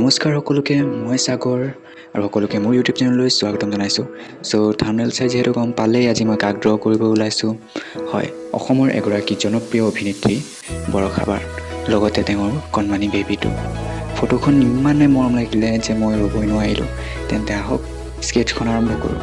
নমস্কাৰ সকলোকে মই সাগৰ আৰু সকলোকে মোৰ ইউটিউব চেনেললৈ স্বাগতম জনাইছোঁ। থাম্বনেল চাই যেহেতু গম পালেই আজি মই কাক ড্ৰ কৰিব ওলাইছোঁ। হয়, অসমৰ এগৰাকী জনপ্ৰিয় অভিনেত্ৰী বৰষা বাৰ, লগতে তেওঁৰ কণমানি বেবীটো। ফটোখন ইমানে মৰম লাগিলে যে মই ৰ'বই নোৱাৰিলোঁ। তেন্তে আহক স্কেটছখন আৰম্ভ কৰোঁ।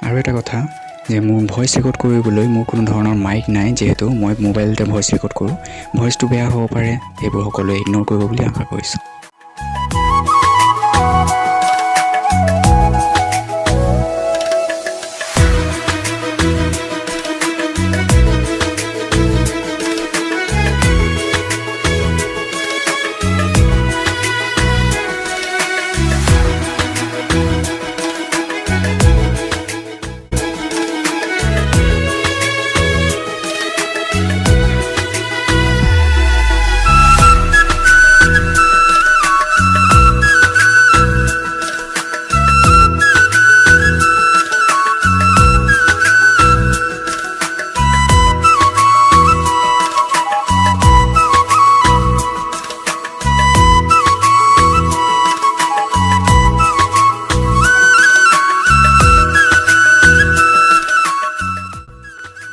আৰু এটা কথা যে মোৰ ভইচ ৰেকৰ্ড কৰিবলৈ মোৰ কোনো ধৰণৰ মাইক নাই, যিহেতু মই মোবাইলতে ভইচ ৰেকৰ্ড কৰোঁ। ভইচটো বেয়া হ'ব পাৰে, সেইবোৰ সকলোৱে ইগন'ৰ কৰিব বুলি আশা কৰিছোঁ।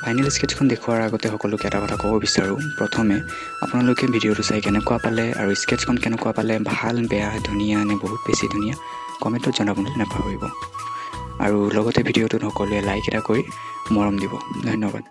ফাইনেল স্কেটছখন দেখুৱাৰ আগতে সকলোকে এটা কথা ক'ব বিচাৰোঁ। প্ৰথমে আপোনালোকে ভিডিঅ'টো চাই কেনেকুৱা পালে আৰু স্কেটছখন কেনেকুৱা পালে, ভাল বেয়া ধুনীয়া নে বহুত বেছি ধুনীয়া, কমেণ্টত জনাবলৈ নাপাহৰিব। আৰু লগতে ভিডিঅ'টোত সকলোৱে লাইক এটা কৰি মৰম দিব। ধন্যবাদ।